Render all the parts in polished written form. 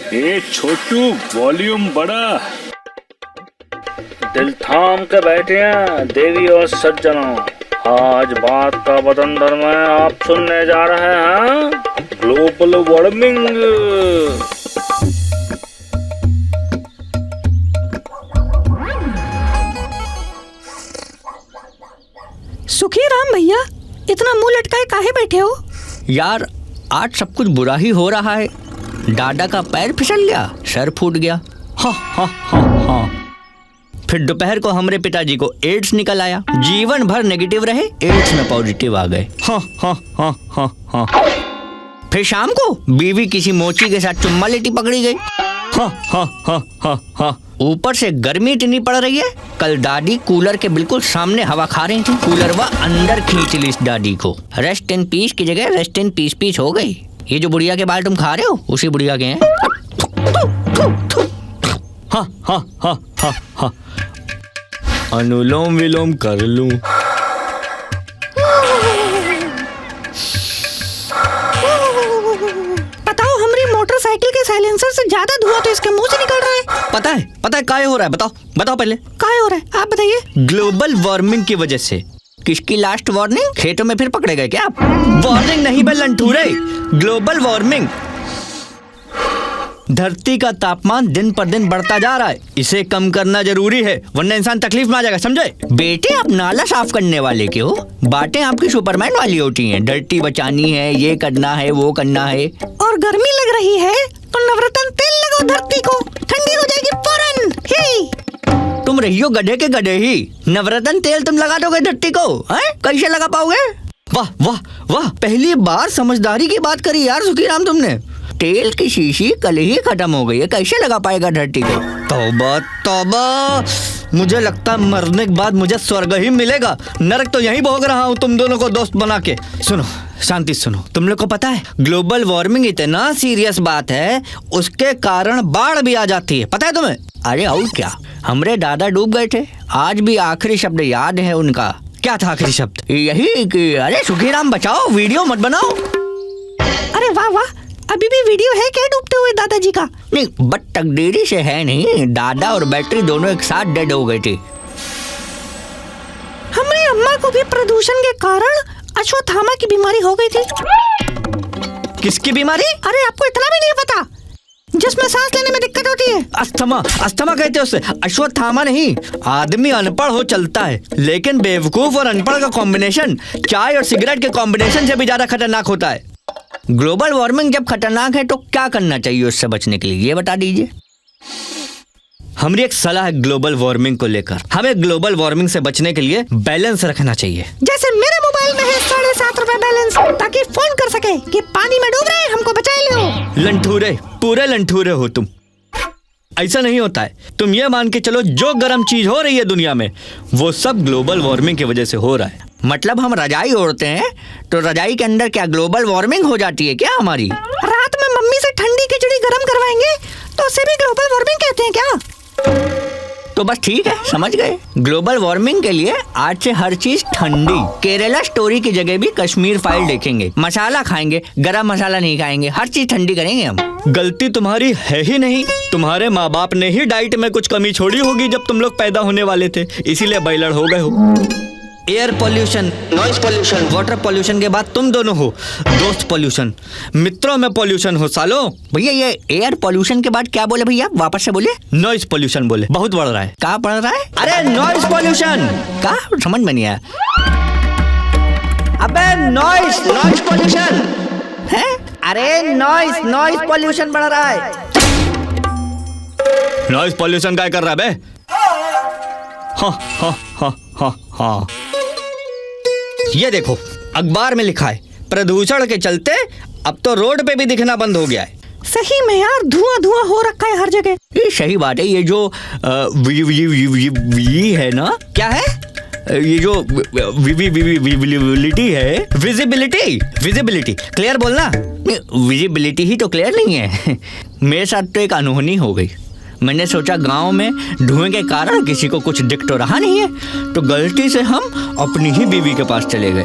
ए छोटू, volume बढ़ा। दिल थाम के बैठे हैं देवी और सज्जनों, आज बात का बतंदर में आप सुनने जा रहे हैं ग्लोबल वार्मिंग। सुखी राम भैया, इतना मुंह लटकाए काहे बैठे हो? यार आज सब कुछ बुरा ही हो रहा है। दादा का पैर फिसल गया, सर फूट गया, हा हा हा हा। फिर दोपहर को हमारे पिताजी को एड्स निकल आया, जीवन भर नेगेटिव रहे, एड्स में पॉजिटिव आ गए, हा हा हा हा हा। फिर शाम को बीवी किसी मोची के साथ चुम्मा लेटी पकड़ी गई, हा हा हा हा हा। ऊपर से गर्मी इतनी पड़ रही है, कल दादी कूलर के बिल्कुल सामने हवा खा रही थी, कूलर वह अंदर खींच ली इस दादी को। रेस्ट इन पीस की जगह रेस्ट इन पीस पीस हो गई। ये जो बुढ़िया के बाल तुम खा रहे हो उसी बुढ़िया के हैं। हा हा हा हा हा। अनुलोम विलोम कर लूं। बताओ, हमारी मोटरसाइकिल के साइलेंसर से ज्यादा धुआं तो इसके मुंह से निकल रहा है। पता है काय हो रहा है? बताओ बताओ पहले काय हो रहा है, आप बताइए। ग्लोबल वार्मिंग की वजह से। किसकी लास्ट वार्निंग? खेतों में फिर पकड़े गए क्या आप? वार्निंग नहीं बे लंठूरे, ग्लोबल वार्मिंग। धरती का तापमान दिन पर दिन बढ़ता जा रहा है, इसे कम करना जरूरी है, वरना इंसान तकलीफ में आ जाएगा, समझे? बेटे आप नाला साफ करने वाले के हो, बातें आपकी सुपरमैन वाली होती हैं। धरती बचानी है, ये करना है, वो करना है। और गर्मी लग रही है तो नवरत्न तेल लगाओ धरती को, ठंडी हो जाएगी फौरन। ही तुम रहियो गधे के गधे ही, नवरत्न तेल तुम लगा दोगे धरती को? कैसे लगा पाओगे? वाह वाह वाह, पहली बार समझदारी की बात करी यार सुखी राम तुमने। तेल की शीशी कल ही खत्म हो गई है, कैसे लगा पाएगा धरती को? तौबा तौबा, मुझे लगता है मरने के बाद मुझे स्वर्ग ही मिलेगा, नरक तो यहीं भोग रहा हूँ तुम दोनों को दोस्त बना के। सुनो शांति सुनो, तुम लोग को पता है ग्लोबल वार्मिंग इतना सीरियस बात है, उसके कारण बाढ़ भी आ जाती है, पता है तुम्हें? अरे और क्या, हमारे दादा डूब गए थे, आज भी आखिरी शब्द याद है उनका। क्या था आखिरी शब्द? यही कि अरे सुखी राम बचाओ, वीडियो मत बनाओ। अरे वाह वाह, अभी भी वीडियो है क्या डूबते हुए दादाजी का? नहीं, बट तकदीरी से है नहीं, दादा और बैटरी दोनों एक साथ डेड हो गए थे। हमारी अम्मा को भी प्रदूषण के कारण अश्वत्थामा की बीमारी हो गई थी। किसकी बीमारी? अरे आपको इतना भी नहीं पता, जिसमें सांस लेने में दिक्कत होती है। अस्थमा, अस्थमा कहते हैं उसे, अश्वत्थामा नहीं। आदमी अनपढ़ हो चलता है, लेकिन बेवकूफ और अनपढ़ का कॉम्बिनेशन चाय और सिगरेट के कॉम्बिनेशन से भी ज्यादा खतरनाक होता है। ग्लोबल वार्मिंग जब खतरनाक है तो क्या करना चाहिए उससे बचने के लिए, ये बता दीजिए। हमारी एक सलाह है ग्लोबल वार्मिंग को लेकर, हमें ग्लोबल वार्मिंग से बचने के लिए बैलेंस रखना चाहिए। जैसे मेरे मोबाइल में है 7.5 रुपए बैलेंस, ताकि फोन कर सके कि पानी में डूब रहे हैं, हमको बचा लो। लंठूरे, पूरे लंठूरे हो तुम। ऐसा नहीं होता है, तुम ये मान के चलो जो गर्म चीज हो रही है दुनिया में वो सब ग्लोबल वार्मिंग की वजह से हो रहा है। मतलब हम रजाई ओढ़ते हैं तो रजाई के अंदर क्या ग्लोबल वार्मिंग हो जाती है क्या हमारी? रात में मम्मी से ठंडी खिचड़ी गरम करवाएंगे तो उसे भी ग्लोबल वार्मिंग कहते हैं क्या? तो बस ठीक है, समझ गए। ग्लोबल वार्मिंग के लिए आज से हर चीज ठंडी। केरला स्टोरी की जगह भी कश्मीर फाइल देखेंगे, मसाला खाएंगे, गरम मसाला नहीं खाएंगे, हर चीज ठंडी करेंगे हम। गलती तुम्हारी है ही नहीं, तुम्हारे माँ बाप ने ही डाइट में कुछ कमी छोड़ी होगी जब तुम लोग पैदा होने वाले थे, इसीलिए बैलड़ हो गए हो। Air pollution, noise pollution, water pollution के बाद तुम दोनों हो दोस्त पॉल्यूशन, मित्रों में पॉल्यूशन हो सालो। भैया ये एयर पॉल्यूशन के बाद क्या बोले भैया, वापस से बोले? नॉइज पॉल्यूशन बोले, बहुत बढ़ रहा है। कहाँ बढ़ रहा है? अरे नॉइज पॉल्यूशन, कहाँ समझ में नहीं आया? अबे नॉइज पॉल्यूशन है, अरे नॉइज पॉल्यूशन बढ़ रहा है। नॉइज पॉल्यूशन क्या कर रहा है बे? हाँ हाँ हाँ हाँ हाँ, ये देखो अखबार में लिखा है प्रदूषण के चलते अब तो रोड पे भी दिखना बंद हो गया है। सही में यार, धुआं धुआं हो रखा है हर जगह। ये सही बात है, ये जो है ना, क्या है ये जो विजिबिलिटी है, विजिबिलिटी क्लियर बोलना। विजिबिलिटी ही तो क्लियर नहीं है। मेरे साथ तो एक अनहोनी हो गई। मैंने सोचा गांव में धुएं के कारण किसी को कुछ दिख तो रहा नहीं है, तो गलती से हम अपनी ही बीवी के पास चले गए।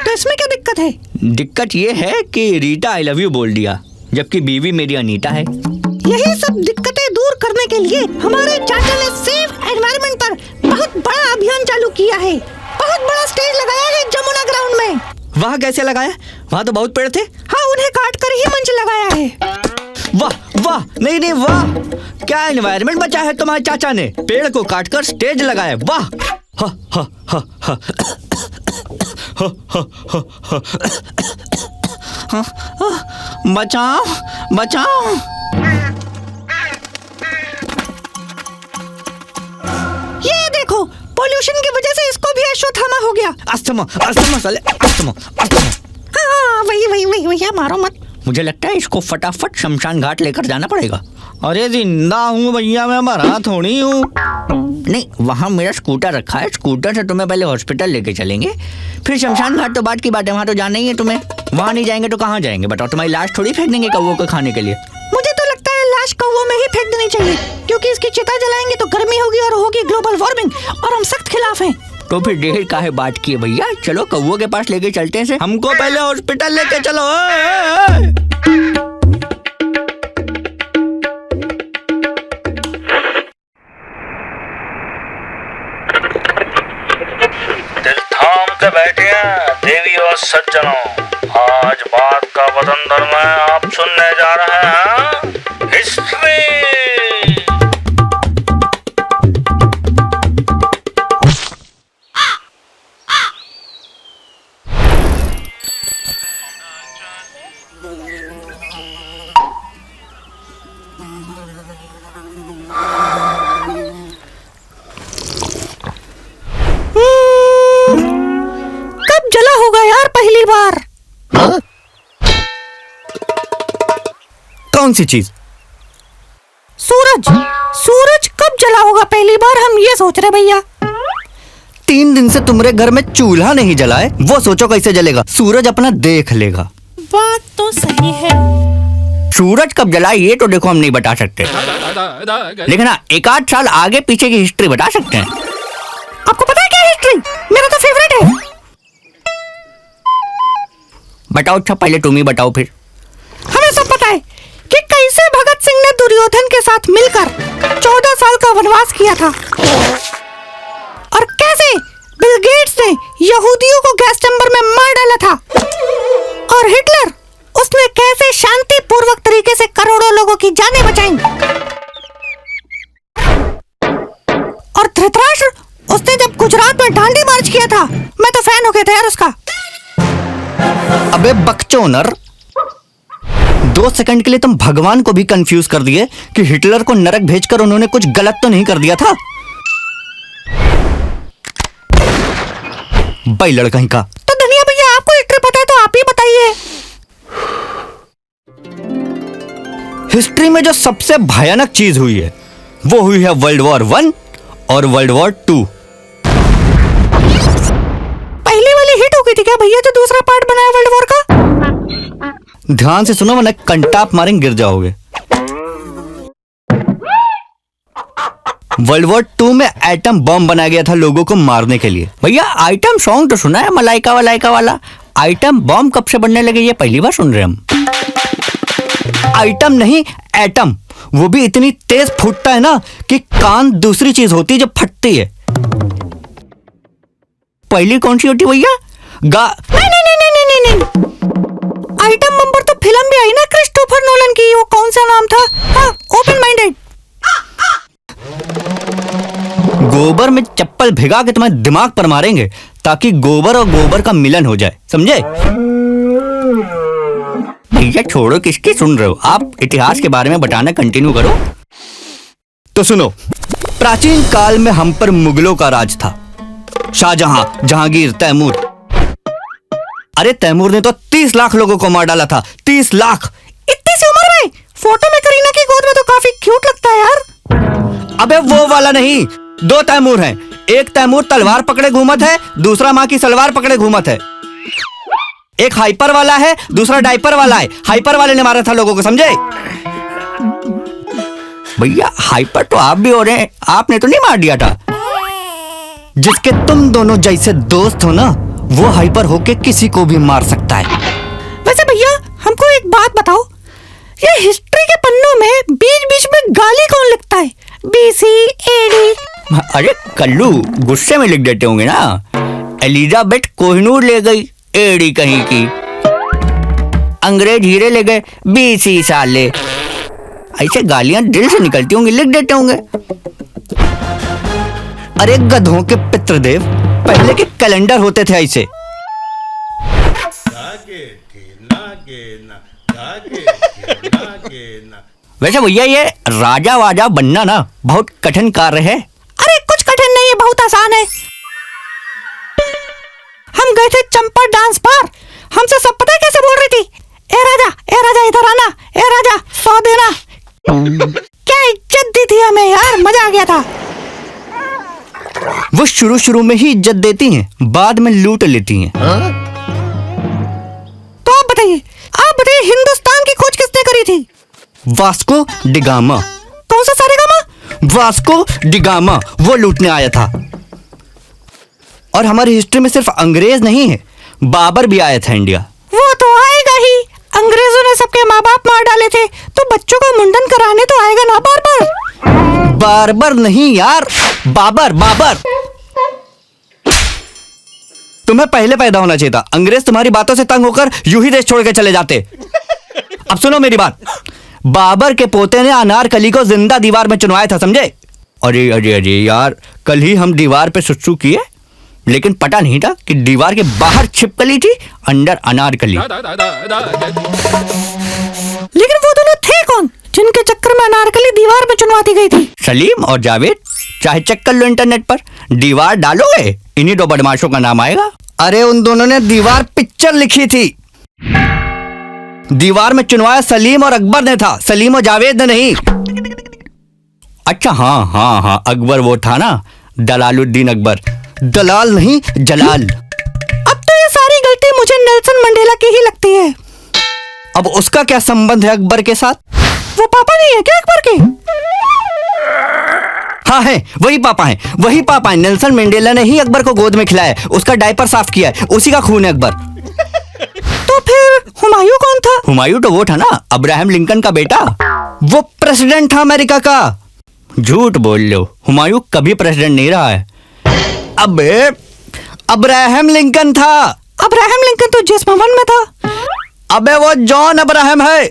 तो इसमें क्या दिक्कत है? दिक्कत ये है कि रीटा आई लव यू बोल दिया। जबकि बीवी मेरी अनीता है। यही सब दिक्कतें दूर करने के लिए हमारे चाचा ने सेव एनवायरनमेंट पर बहुत बड़ा अभियान चालू किया है। बहुत बड़ा स्टेज लगाया है जमुना ग्राउंड में। वहाँ कैसे लगाया? वहाँ तो बहुत पेड़ थे। हाँ, उन्हें काट कर ही मंच लगाया है। वाह वाह, नहीं नहीं वाह, क्या एनवायरनमेंट बचा है तुम्हारे चाचा ने, पेड़ को काटकर स्टेज लगाया। वाह। हा हा हा हा हा हा हा हा, बचाओ बचाओ। ये देखो, पोल्यूशन की वजह से इसको भी अश्वत्थामा हो गया। अस्थमा अस्थमा साले, अस्थमा अस्थमा। हाँ, वही भैया, मारो मत। मुझे लगता है इसको फटाफट शमशान घाट लेकर जाना पड़ेगा। अरे जिंदा हूँ भैया, मैं मरा थोड़ी हूँ। नहीं, वहाँ मेरा स्कूटर रखा है, स्कूटर से तुम्हें पहले हॉस्पिटल लेके चलेंगे, फिर शमशान घाट तो बात की बात है, वहाँ तो जाना ही है तुम्हें। वहाँ नहीं जाएंगे तो कहाँ जाएंगे बताओ? तुम्हारी लाश थोड़ी फेंक देंगे कौवों को खाने के लिए। मुझे तो लगता है लाश कौवों में ही फेंक देनी चाहिए, क्योंकि इसकी चिता जलाएंगे तो गर्मी होगी और होगी ग्लोबल वार्मिंग, और हम सख्त खिलाफ हैं। तो फिर देर काहे बात की है भैया, चलो कौवों के पास लेके चलते हैं। हमको पहले हॉस्पिटल लेके चलो। दिल थाम के बैठे हैं देवी और सज्जनों, आज बात का वतन धर्म है, आप सुनने जा रहे हैं हिस्ट्री। कब जला होगा यार पहली बार? कौन सी चीज? सूरज कब जला होगा पहली बार, हम ये सोच रहे भैया। 3 दिन से तुम्हारे घर में चूल्हा नहीं जला है, वो सोचो कैसे जलेगा। सूरज अपना देख लेगा। बात तो सही है। सूरज कब जला ये तो देखो हम नहीं बता सकते, लेकिन हाँ, 1-8 साल आगे पीछे की हिस्ट्री बता सकते हैं। आपको पता है क्या हिस्ट्री? मेरा तो फेवरेट है। बताओ। अच्छा पहले तुम ही बताओ फिर। हमें सब पता है कि कैसे भगत सिंह ने दुर्योधन के साथ मिलकर 14 साल का वनवास किया था, और कैसे बिल गेट्स ने यहूदियों को गैस चैम्बर में मार डाला था, और हिटलर उसने कैसे शांतिपूर्वक तरीके से करोड़ों लोगों की जानें बचाई, और धृतराष्ट्र उसने जब गुजरात में डांडी मार्च किया था, मैं तो फैन हो गया था यार उसका। अबे बकचोदर, 2 सेकंड के लिए तुम भगवान को भी कंफ्यूज कर दिए कि हिटलर को नरक भेजकर उन्होंने कुछ गलत तो नहीं कर दिया था। भाई लड़का ही का। तो धनिया भैया, आपको हिस्ट्री पता है तो आप ही बताइए। हिस्ट्री में जो सबसे भयानक चीज हुई है वो हुई है वर्ल्ड वॉर 1 और वर्ल्ड वॉर 2। पहली वाली हिट हो गई थी क्या भैया, जो दूसरा पार्ट बनाया वर्ल्ड वॉर का? ध्यान से सुनो वरना कंटाप मारेंगे गिर जाओगे। वर्ल्ड वॉर 2 में एटम बम बनाया गया था लोगों को मारने के लिए। भैया आइटम सॉन्ग तो सुना है, मलाइका वलाइका वाला। आइटम बम कब से बनने लगे ये पहली बार सुन रहे हम। आइटम नहीं, एटम, वो भी इतनी तेज फूटता है ना कि कान दूसरी चीज होती है जो फटती है। पहली कौन सी होती भैया? नहीं। आइटम बम पर तो फिल्म भी आई ना क्रिस्टोफर नोलन की, वो कौन सा नाम था? हाँ, ओपन माइंडेड। गोबर में चप्पल भिगा के तुम्हारे दिमाग पर मारेंगे ताकि गोबर और गोबर का मिलन हो जाए, समझे? भैया छोड़ो, किसकी सुन रहे हो आप, इतिहास के बारे में बताना कंटिन्यू करो। तो सुनो, प्राचीन काल में हम पर मुगलों का राज था। शाहजहां, जहांगीर, तैमूर। अरे तैमूर ने तो 30 लाख लोगों को मार डाला था। 30 लाख! इतनी सी उम्र में? फोटो में करीना की गोद में तो काफी क्यूट लगता है यार। अबे वो वाला नहीं, 2 तैमूर हैं। एक तैमूर तलवार पकड़े घूमत है, दूसरा माँ की सलवार पकड़े घूमत है। एक हाइपर वाला है, दूसरा डाइपर वाला है। हाइपर वाले ने मारा था लोगों को, समझे? भैया हाइपर तो आप भी हो रहे हैं, आपने तो नहीं मार दिया था। जिसके तुम दोनों जैसे दोस्त हो ना, वो हाइपर होके किसी को भी मार सकता है। वैसे भैया हमको एक बात बताओ, ये हिस्ट्री के पन्नों में बीच बीच में गाली कौन लिखता है? BC AD। अरे कल्लू, गुस्से में लिख देते होंगे ना। एलिजाबेथ कोहिनूर ले गई, एडी कहीं की। अंग्रेज हीरे ले गए, 20 साले। ऐसे गालियां दिल से निकलती होंगी, लिख देते होंगे। अरे गधों के पितृदेव, पहले के कैलेंडर होते थे ऐसे। वैसे भैया ये राजा वाजा बनना ना बहुत कठिन कार्य है। अरे कुछ कठिन नहीं है, बहुत आसान है। हम गए थे चंपा डांस बार, हमसे सब पता है कैसे बोल रही थी? ए राजा इधर आना, ए राजा 100 देना। क्या इज्जत दी थी हमें यार, मजा आ गया था। वो शुरू में ही इज्जत देती हैं, बाद में लूट लेती हैं। तो आप बताइए हिंदुस्तान की खोज किसने करी थी? Vasco da Gama. कौन सा सारेगामा? वास्को डिगामा, वो लूटने आया था। और हमारी हिस्ट्री में सिर्फ अंग्रेज नहीं है, बाबर भी आया था इंडिया। वो तो आएगा ही, अंग्रेजों ने सबके माँ बाप मार डाले थे, तो बच्चों का मुंडन कराने तो आएगा ना बार बार नहीं यार, बाबर। तुम्हें पहले पैदा होना चाहिए था, अंग्रेज तुम्हारी बातों से तंग होकर यूं ही देश छोड़ के चले जाते। अब सुनो मेरी बात, बाबर के पोते ने अनारकली को जिंदा दीवार में चुनवाया था, समझे? अरे यार, कल ही हम दीवार पे सुसु किए, लेकिन पता नहीं था कि दीवार के बाहर छिपकली थी, अंदर अनारकली। लेकिन वो दोनों थे कौन जिनके चक्कर में अनारकली दीवार में चुनवाती गई थी? सलीम और जावेद। चाहे चेक कर लो इंटरनेट पर, दीवार डालोगे इन्हीं दो बदमाशों का नाम आएगा। अरे उन दोनों ने दीवार पिक्चर लिखी थी। दीवार में चुनवाया सलीम और अकबर ने था, सलीम और जावेद ने नहीं। अच्छा हाँ, अकबर वो था ना, दलालुद्दीन अकबर। दलाल नहीं, जलाल। अब तो ये सारी गलती मुझे नेल्सन मंडेला की ही लगती है। अब उसका क्या संबंध है अकबर के साथ? वो पापा नहीं है क्या अकबर के? हाँ है, वही पापा है। नेल्सन मंडेला ने ही अकबर को गोद में खिलाया, उसका डायपर साफ किया है, उसी का खून है अकबर। तो फिर हुमायूं कौन था? हुमायूं तो वो था ना, अब्राहम लिंकन का बेटा। वो प्रेसिडेंट था अमेरिका का। झूठ बोल लो, हुमायूं कभी प्रेसिडेंट नहीं रहा है। अबे अब्राहम लिंकन था। अब्राहम लिंकन तो जिस भवन में था। अबे वो जॉन अब्राहम है।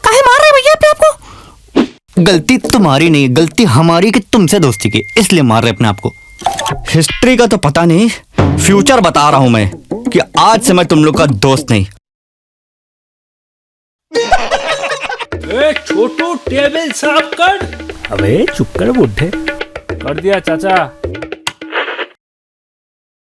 काहे मार रहे भैया अपने आपको? गलती तुम्हारी नहीं, गलती हमारी कि तुमसे दोस्ती की, इसलिए मार रहे अपने आप को। हिस्ट्री का तो पता नहीं, फ्यूचर बता रहा हूं मैं कि आज से मैं तुम लोग का दोस्त नहीं। छोटू टेबल साफ कर। अबे चुप कर बुड्ढे। कर दिया चाचा।